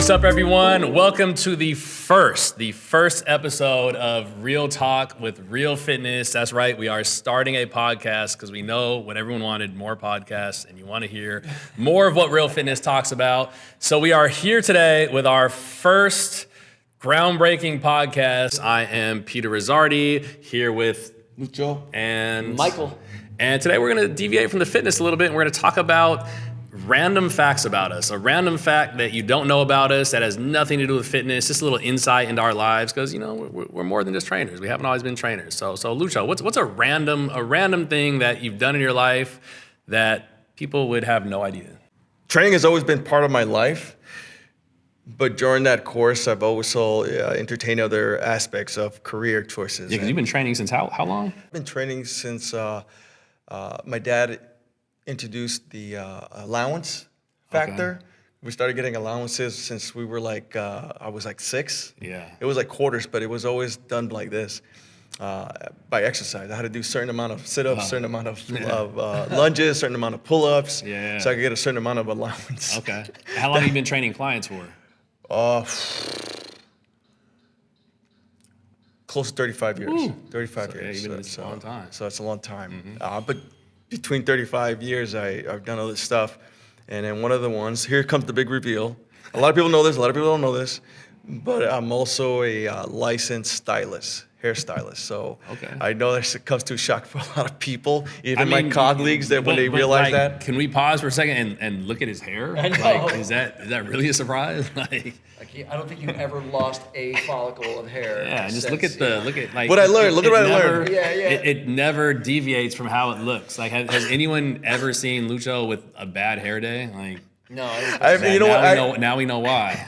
What's up, everyone? Welcome to the first episode of Real Talk with Real Fitness. That's right, we are starting a podcast because we know what everyone wanted, more podcasts, and you want to hear more of what Real Fitness talks about. So we are here today with our first groundbreaking podcast. I am Peter Rizzardi, here with Lucho and Michael. And today we're going to deviate from the fitness a little bit, and we're going to talk about random facts about us. A random fact that you don't know about us that has nothing to do with fitness, just a little insight into our lives, because you know we're more than just trainers. We haven't always been trainers. So Lucho, what's a random thing that you've done in your life that people would have no idea? Training has always been part of my life, but during that course, I've also entertained other aspects of career choices. Yeah, because you've been training since how long? I've been training since my dad introduced the allowance factor. Okay. We started getting allowances since we were I was like 6. Yeah. It was like quarters, but it was always done like this. By exercise, I had to do a certain amount of sit-ups, certain amount of lunges, certain amount of pull-ups, Yeah. so I could get a certain amount of allowance. Okay. How long have you been training clients for? Close to 35 years. Ooh. 35 So, yeah, years. you've been in this a long time. So that's a long time. But between 35 years, I've done all this stuff. And then one of the ones, here comes the big reveal. A lot of people know this, a lot of people don't know this, but I'm also a licensed stylist, hairstylist. So Okay. I know this comes to a shock for a lot of people, even my colleagues, that when they but, realize like, that. Can we pause for a second and look at his hair? I know. Like, is that really a surprise? Like, I don't think you've ever lost a follicle of hair. yeah, and just since, look at like What I learned, look at what I learned. Yeah, yeah. It never deviates from how it looks. Like, has anyone ever seen Lucho with a bad hair day? Like, No, I don't think You know what? now we know why.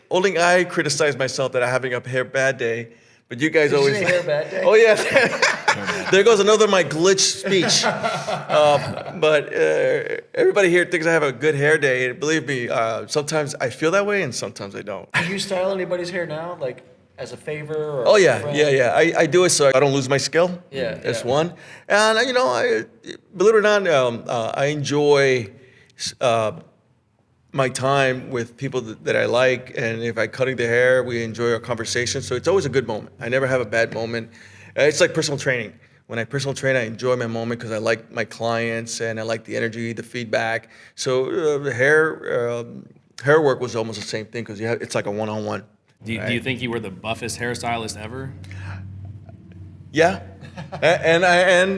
Only I criticize myself that I'm having a hair bad day, but you guys Did you always. say hair bad day? Oh yeah. There goes another of my glitch speech. But everybody here thinks I have a good hair day. And believe me, sometimes I feel that way and sometimes I don't. Do you style anybody's hair now, like as a favor? Or Oh as a yeah, friend? yeah. I do it so I don't lose my skill. Yeah, That's yeah. one. And I believe it or not, I enjoy my time with people that I like, and if I cutting the hair, we enjoy our conversation. So it's always a good moment. I never have a bad moment. It's like personal training. When I personal train, I enjoy my moment because I like my clients and I like the energy, the feedback. So the hair work was almost the same thing because it's like a one-on-one. Do you think you were the buffest hairstylist ever? Yeah, and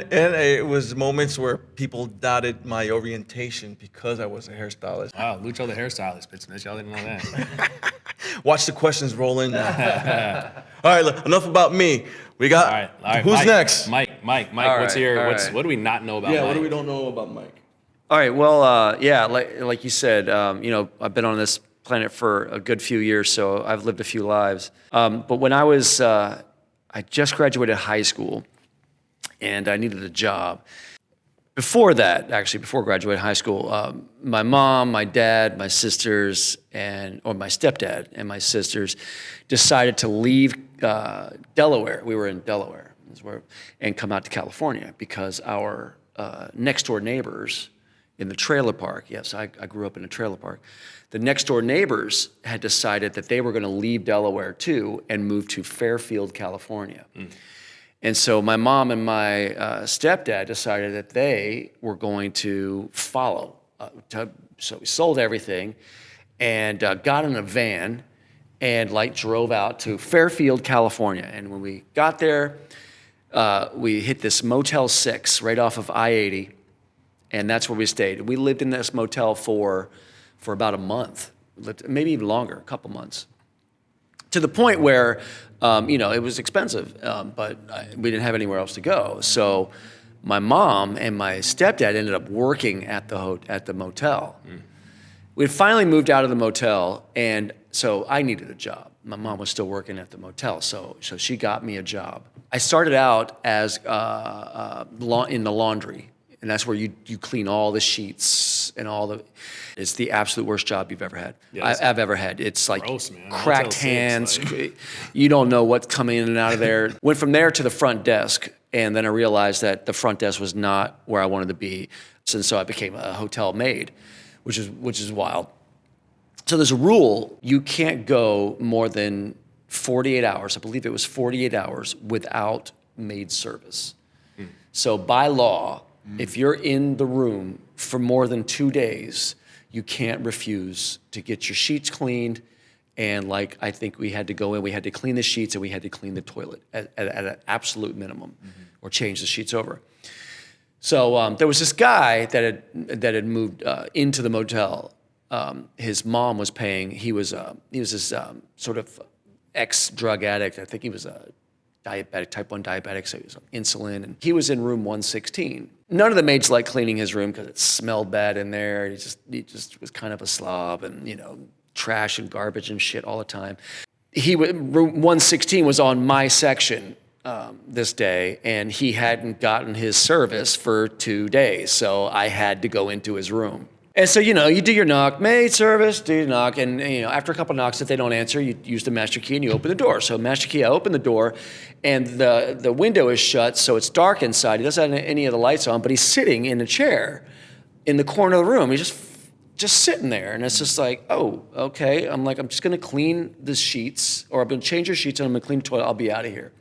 it was moments where people doubted my orientation because I was a hairstylist. Wow, Lucho the hairstylist, bitch. Y'all didn't know that. Watch the questions roll in. All right, look, enough about me. We got All right. who's Mike, next? Mike. All What's right, your all what's right. what do we not know about? Yeah, Mike? what do we don't know about Mike? All right. Well, yeah, like you said, I've been on this planet for a good few years, so I've lived a few lives. But when I was, I just graduated high school, and I needed a job. Before that, actually, before graduating high school, my mom, my dad, my sisters, or my stepdad and my sisters decided to leave Delaware. We were in Delaware, and come out to California because our next door neighbors in the trailer park, yes, I grew up in a trailer park. The next door neighbors had decided that they were going to leave Delaware too and move to Fairfield, California. And so my mom and my stepdad decided that they were going to follow. So we sold everything and got in a van and drove out to Fairfield, California. And when we got there, we hit this Motel 6 right off of I-80, and that's where we stayed. We lived in this motel for about a month, maybe even longer, a couple months. To the point where, it was expensive, but we didn't have anywhere else to go. So my mom and my stepdad ended up working at the motel. We had finally moved out of the motel, and so I needed a job. My mom was still working at the motel, so she got me a job. I started out as in the laundry, and that's where you clean all the sheets and it's the absolute worst job you've ever had. Yeah, I've ever had. It's like gross, man. cracked Motel 6, hands. You don't know what's coming in and out of there. Went from there to the front desk, and then I realized that the front desk was not where I wanted to be. And so I became a hotel maid, which is wild. So there's a rule, you can't go more than 48 hours, I believe it was 48 hours, without maid service. So by law, if you're in the room for more than 2 days, you can't refuse to get your sheets cleaned. And like, I think we had to go in, we had to clean the sheets and we had to clean the toilet at an absolute minimum, or change the sheets over. So there was this guy that had moved into the motel. His mom was paying. He was this sort of ex-drug addict. I think he was a diabetic, type 1 diabetic, so he was on insulin. And he was in room 116. None of the maids liked cleaning his room because it smelled bad in there. He just was kind of a slob, and trash and garbage and shit all the time. Room 116 was on my section this day, and he hadn't gotten his service for 2 days, so I had to go into his room. And so, you do your knock, maid service, do your knock, and after a couple knocks, if they don't answer, you use the master key and you open the door. So master key, I open the door, and the window is shut, so it's dark inside. He doesn't have any of the lights on, but he's sitting in a chair in the corner of the room. He's just sitting there, and it's just like, oh, okay. I'm like, I'm just gonna clean the sheets, or I'm gonna change your sheets, and I'm gonna clean the toilet. I'll be out of here.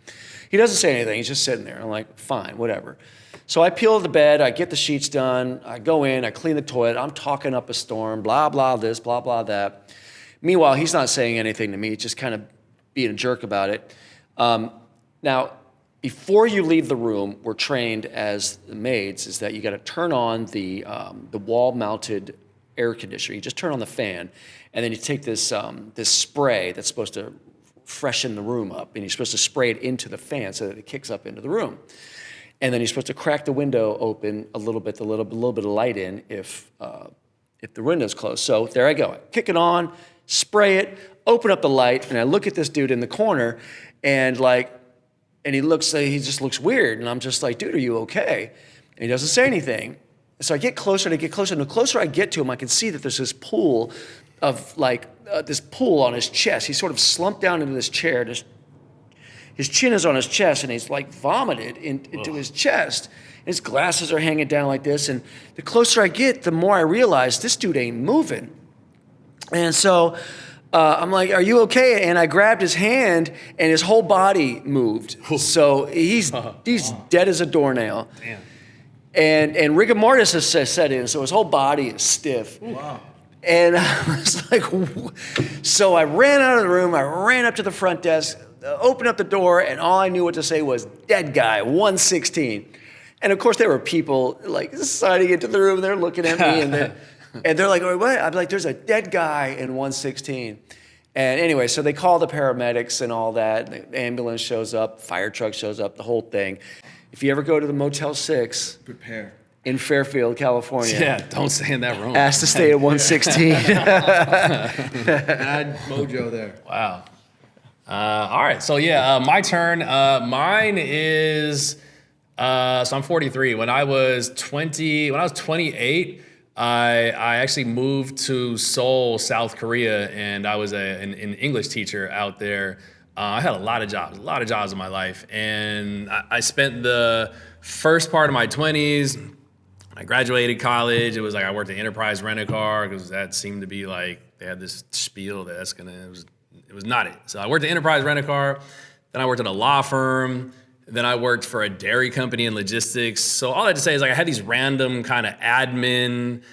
He doesn't say anything. He's just sitting there. I'm like, fine, whatever. So I peel the bed, I get the sheets done, I go in, I clean the toilet, I'm talking up a storm, blah, blah, this, blah, blah, that. Meanwhile, he's not saying anything to me, just kind of being a jerk about it. Now, before you leave the room, we're trained as the maids, is that you gotta turn on the wall-mounted air conditioner. You just turn on the fan, and then you take this spray that's supposed to freshen the room up, and you're supposed to spray it into the fan so that it kicks up into the room. And then you're supposed to crack the window open a little bit of light in if the window's closed. So there I go. I kick it on, spray it, open up the light, and I look at this dude in the corner, and he just looks weird, and I'm just like, dude, are you okay? And he doesn't say anything. So I get closer, and the closer I get to him, I can see that there's this pool of this pool on his chest. He's sort of slumped down into this chair, his chin is on his chest, and he's vomited into his chest. His glasses are hanging down like this, and the closer I get, the more I realize this dude ain't moving. And so I'm like, are you okay? And I grabbed his hand, and his whole body moved. So he's dead as a doornail. Damn. And rigor mortis has set in, so his whole body is stiff. Wow. And I was like, so I ran out of the room, I ran up to the front desk, opened up the door, and all I knew what to say was, dead guy, 116. And of course there were people signing into the room, they're looking at me, and they're like, what? I'm like, there's a dead guy in 116. And anyway, so they call the paramedics and all that, the ambulance shows up, fire truck shows up, the whole thing. If you ever go to the Motel 6, Prepare. in Fairfield, California. Yeah, don't stay in that room. Asked to stay at 116. Bad mojo there. Wow. All right, so my turn. Mine is, so I'm 43. When I was 28, I actually moved to Seoul, South Korea, and I was an English teacher out there. I had a lot of jobs in my life, and I spent the first part of my 20s. I graduated college. It was I worked at Enterprise Rent-A-Car because that seemed to be they had this spiel that it was not it. So I worked at Enterprise Rent-A-Car, then I worked at a law firm, then I worked for a dairy company in logistics. So all that to say is I had these random kind of admin,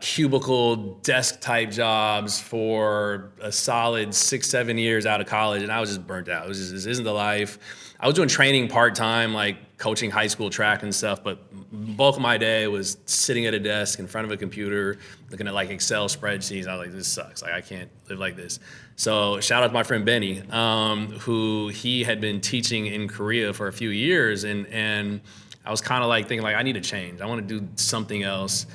cubicle desk type jobs for a solid 6-7 years out of college, and I was just burnt out. This isn't the life. I was doing training part-time, coaching high school track and stuff, but bulk of my day was sitting at a desk in front of a computer, looking at Excel spreadsheets. I was like, this sucks. I can't live like this. So shout out to my friend Benny, who he had been teaching in Korea for a few years, and I was kind of thinking I need to change. I want to do something else.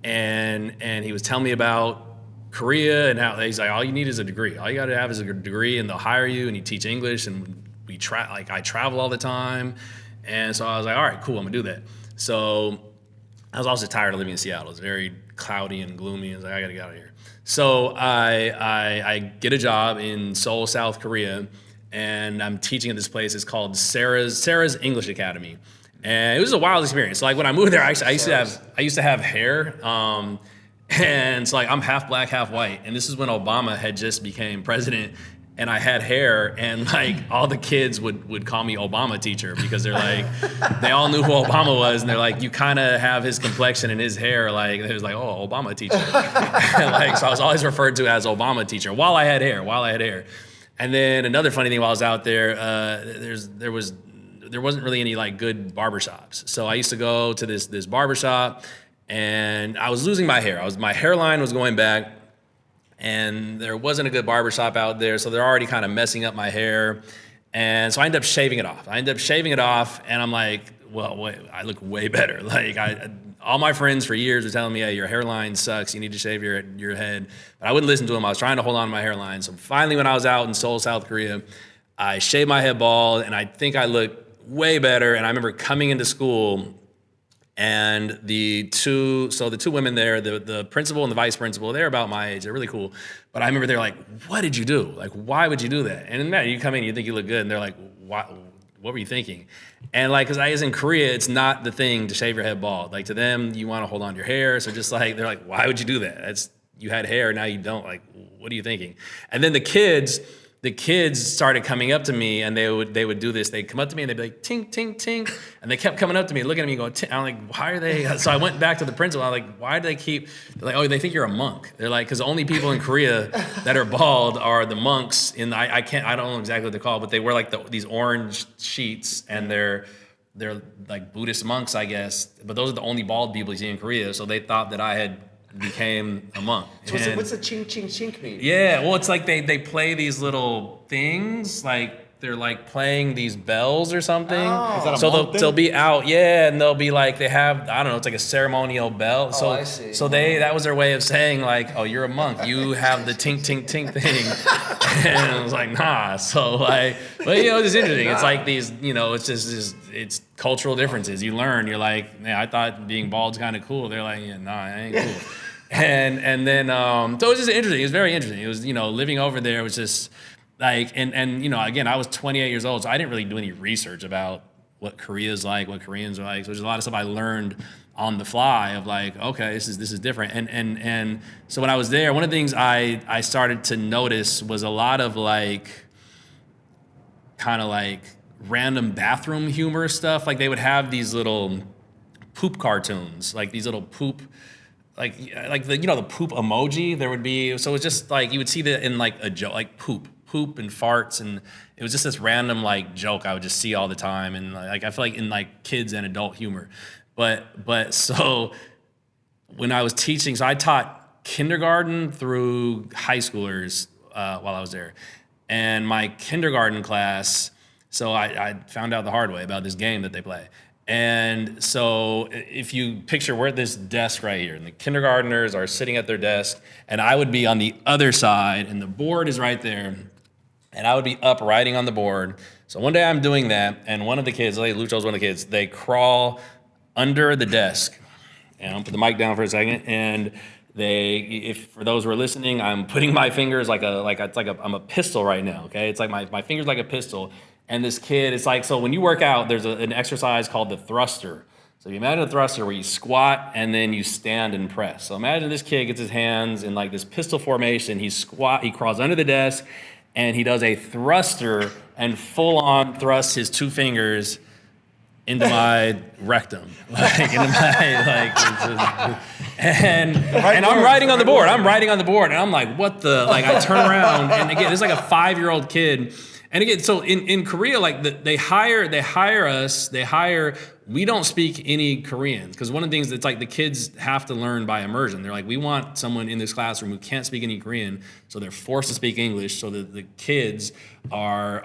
And he was telling me about Korea and how he's all you need is a degree. All you got to have is a degree, and they'll hire you, and you teach English, and I travel all the time. And so I was like, all right, cool, I'm gonna do that. So I was also tired of living in Seattle. It's very cloudy and gloomy. I was like, I gotta get out of here. So I get a job in Seoul, South Korea, and I'm teaching at this place. It's called Sarah's English Academy. And it was a wild experience. When I moved there, I used to have hair, And it's like I'm half black, half white. And this is when Obama had just became president. And I had hair, and like all the kids would call me Obama teacher because they're like, they all knew who Obama was, and they're like, you kind of have his complexion and his hair, like it was like, oh, Obama teacher. And like, so I was always referred to as Obama teacher while I had hair. And then another funny thing while I was out there, there wasn't really any like good barbershops. So I used to go to this barbershop, and I was losing my hair. My hairline was going back. And there wasn't a good barbershop out there, so they're already kind of messing up my hair. And so I ended up shaving it off. And I'm like, well, wait, I look way better. Like, all my friends for years were telling me, hey, your hairline sucks. You need to shave your head. But I wouldn't listen to them. I was trying to hold on to my hairline. So finally, when I was out in Seoul, South Korea, I shaved my head bald, and I think I looked way better. And I remember coming into school, and the two women there, the principal and the vice principal, they're about my age. They're really cool. But I remember they're like, what did you do? Like, why would you do that? And then you come in, you think you look good, and they're like, what were you thinking? And like, because I was in Korea, it's not the thing to shave your head bald. Like, to them, you want to hold on to your hair. So just like, they're like, why would you do that? You had hair, now you don't. Like, what are you thinking? And then the kids started coming up to me, and they would do this. They'd come up to me and they'd be like, tink, tink, tink. And they kept coming up to me, looking at me going, tink. I'm like, why are they? So I went back to the principal. I'm like, why do they keep, they're like, oh, they think you're a monk. They're like, because the only people in Korea that are bald are the monks I don't know exactly what they're called, but they wear like these orange sheets, and they're like Buddhist monks, I guess. But those are the only bald people you see in Korea. So they thought that I had became a monk. So what's the ching ching chink mean? Yeah, well, it's like they play these little things, like they're like playing these bells or something. Oh. Is that a So monk they'll be out, yeah, and they'll be like, they have, I don't know, it's like a ceremonial bell. So, I see. So that was their way of saying like, oh, you're a monk. You have the tink, tink, tink thing. And I was like, nah. So like, but it's interesting. It's like these, it's just it's cultural differences. You learn, you're like, man, I thought being bald's kind of cool. They're like, yeah, nah, it ain't cool. And then, so it was just interesting. It was very interesting. It was, living over there was just like, and again, I was 28 years old, so I didn't really do any research about what Korea's like, what Koreans are like. So there's a lot of stuff I learned on the fly of like, okay, this is different. And so when I was there, one of the things I started to notice was a lot of like, kind of like random bathroom humor stuff. Like they would have these little poop cartoons, like these little poop, like the the poop emoji. There would be, so it was just like you would see that in like a joke, like poop and farts, and it was just this random like joke I would just see all the time, and like I feel like in like kids and adult humor, but so when I was teaching, so I taught kindergarten through high schoolers while I was there, and my kindergarten class, so I found out the hard way about this game that they play. And so if you picture, we're at this desk right here, and the kindergartners are sitting at their desk, and I would be on the other side, and the board is right there, and I would be up writing on the board. So one day I'm doing that, and one of the kids, like Lucho's one of the kids, they crawl under the desk. And I'll put the mic down for a second, and if for those who are listening, I'm putting my fingers I'm a pistol right now, okay? It's like my finger's like a pistol. And this kid, it's like, so when you work out, there's an exercise called the thruster. So you imagine a thruster where you squat and then you stand and press. So imagine this kid gets his hands in like this pistol formation. He crawls under the desk, and he does a thruster and full on thrusts his two fingers into my rectum, and I'm writing on the board. And I'm like, what the? Like I turn around, and again, this is like a 5-year-old kid. And again, so in Korea, like they hire us. We don't speak any Korean, because one of the things that's like the kids have to learn by immersion. They're like, we want someone in this classroom who can't speak any Korean, so they're forced to speak English. So that the kids are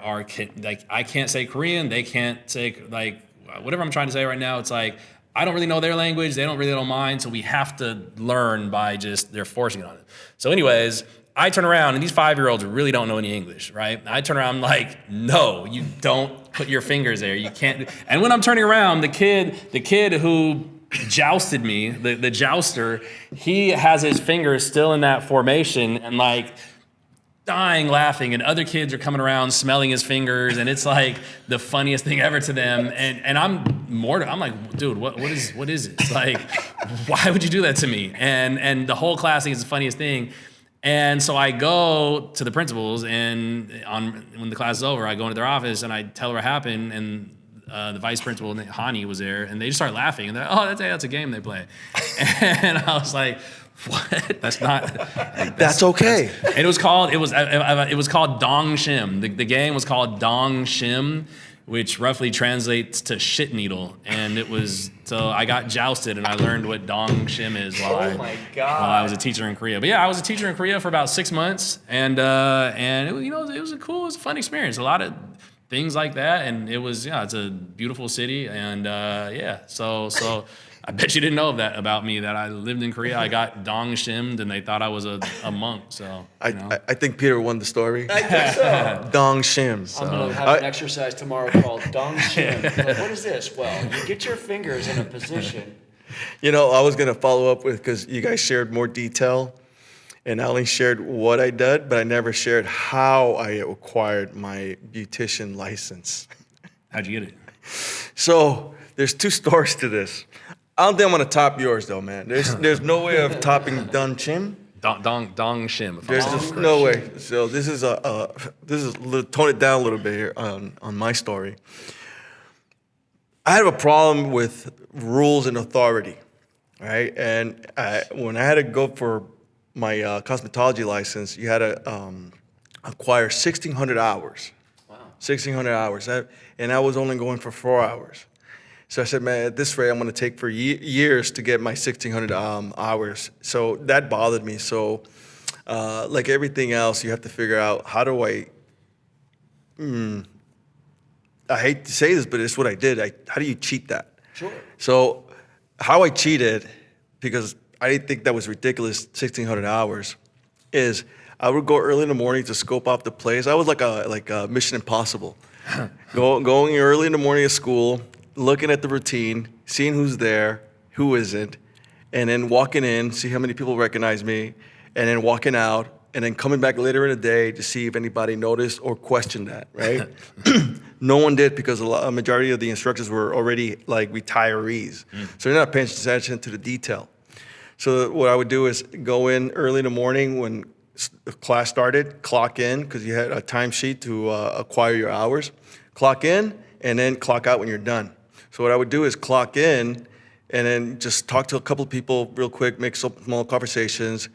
like, I can't say Korean, they can't say like whatever I'm trying to say right now. It's like I don't really know their language, they don't really know mine, so we have to learn by just they're forcing it on it. So anyways, I turn around, and these 5-year-olds really don't know any English, right? I turn around, I'm like, no, you don't put your fingers there. You can't. And when I'm turning around, the kid who jousted me, the jouster, he has his fingers still in that formation and like dying laughing, and other kids are coming around smelling his fingers, and it's like the funniest thing ever to them. And I'm I'm like, dude, what is this? Like, why would you do that to me? And the whole class thinks it's the funniest thing. And so I go to the principals, and when the class is over, I go into their office and I tell her what happened, and the vice principal, Hani, was there, and they just start laughing, and they're like, oh, that's a game they play. And I was like, what? That's not. Like, That's okay. And it was called Dong Shim. The game was called Dong Shim, which roughly translates to shit needle. And it was, so I got jousted and I learned what Dong Shim is while I was a teacher in Korea. But yeah, I was a teacher in Korea for about 6 months, and it was a fun experience. A lot of things like that, and it's a beautiful city, and so I bet you didn't know that about me, that I lived in Korea. I got dong shimmed, and they thought I was a monk. So I think Peter won the story. I think so. Dong Shim. I'm going to have an exercise tomorrow called Dong Shim. Like, what is this? Well, you get your fingers in a position. I was going to follow up with, because you guys shared more detail, and I only shared what I did, but I never shared how I acquired my beautician license. How'd you get it? So there's 2 stories to this. I don't think I'm going to top yours, though, man. There's no way of topping Dong Shim. Dong Shim. There's just no way. So this is tone it down a little bit here on my story. I have a problem with rules and authority, right? And when I had to go for my cosmetology license, you had to acquire 1,600 hours. Wow. 1,600 hours. And I was only going for 4 hours. So I said, man, at this rate, I'm going to take for years to get my 1,600 hours. So that bothered me. So like everything else, you have to figure out, how do I hate to say this, but it's what I did. How do you cheat that? Sure. So how I cheated, because I didn't think that was ridiculous, 1,600 hours, is I would go early in the morning to scope out the place. I was like a Mission Impossible. Going early in the morning to school, looking at the routine, seeing who's there, who isn't, and then walking in, see how many people recognize me, and then walking out, and then coming back later in the day to see if anybody noticed or questioned that, right? No one did, because a majority of the instructors were already like retirees. So they're not paying attention to the detail. So what I would do is go in early in the morning when class started, clock in, because you had a timesheet to acquire your hours, clock in, and then clock out when you're done. So what I would do is clock in and then just talk to a couple of people real quick, make some small conversations,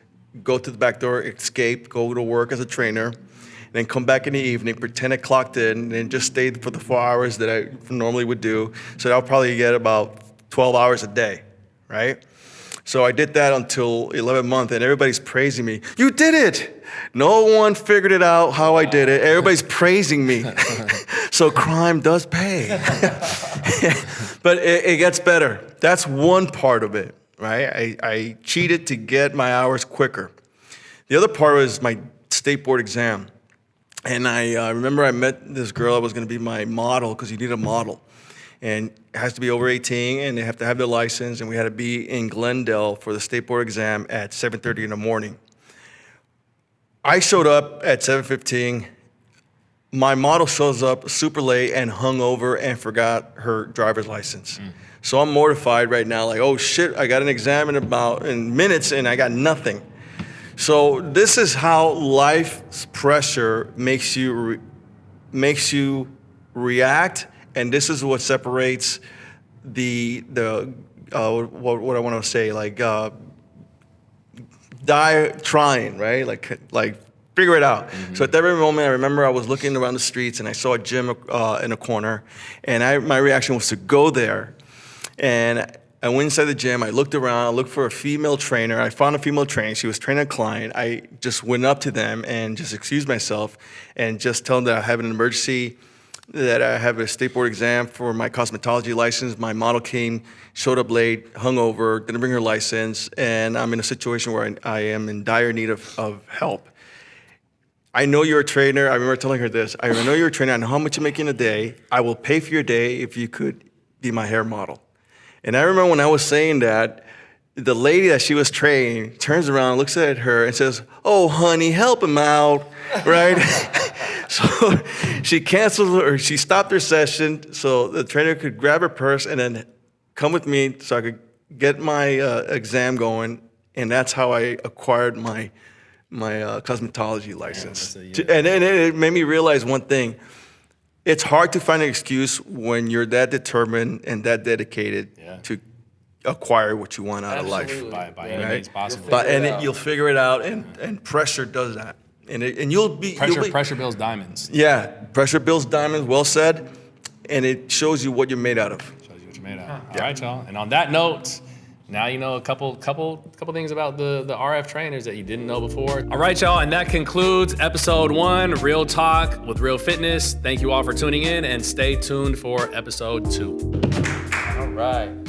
go to the back door, escape, go to work as a trainer, and then come back in the evening, pretend I clocked in, and then just stay for the 4 hours that I normally would do. So I'll probably get about 12 hours a day, right? So I did that until 11th month, and everybody's praising me. You did it! No one figured it out how I did it. Everybody's praising me. So crime does pay. But it gets better. That's one part of it, right? I cheated to get my hours quicker. The other part was my state board exam. And I remember I met this girl that was going to be my model, because you need a model. And it has to be over 18, and they have to have their license, and we had to be in Glendale for the state board exam at 7:30 in the morning. I showed up at 7:15. My model shows up super late and hungover and forgot her driver's license. So I'm mortified right now, like, oh shit, I got an exam in minutes and I got nothing. So this is how life's pressure makes you react, and this is what separates what I want to say, like die trying, right? Like figure it out. So at that very moment, I remember I was looking around the streets and I saw a gym in a corner, and my reaction was to go there. And I went inside the gym, I looked around, I looked for a female trainer. I found a female trainer, she was training a client. I just went up to them and just excused myself and just told them that I have an emergency, that I have a state board exam for my cosmetology license. My model showed up late, hungover, didn't bring her license, and I'm in a situation where I am in dire need of help. I know you're a trainer. I remember telling her this. I know you're a trainer. I know how much you make in a day. I will pay for your day if you could be my hair model. And I remember when I was saying that, the lady that she was training turns around, looks at her, and says, "Oh, honey, help him out," right? So she canceled or she stopped her session so the trainer could grab her purse and then come with me so I could get my exam going. And that's how I acquired my cosmetology license. And it made me realize one thing. It's hard to find an excuse when you're that determined and that dedicated to acquire what you want out of life. Absolutely. By any means possible. You'll figure it out. You'll figure it out, and pressure does that. And you'll be Pressure builds diamonds. Yeah, pressure builds diamonds. Well said, and it shows you what you're made out of. Shows you what you're made out. All right, y'all. And on that note, now you know a couple things about the RF trainers that you didn't know before. All right, y'all, and that concludes episode 1, Real Talk with Real Fitness. Thank you all for tuning in, and stay tuned for episode 2. All right.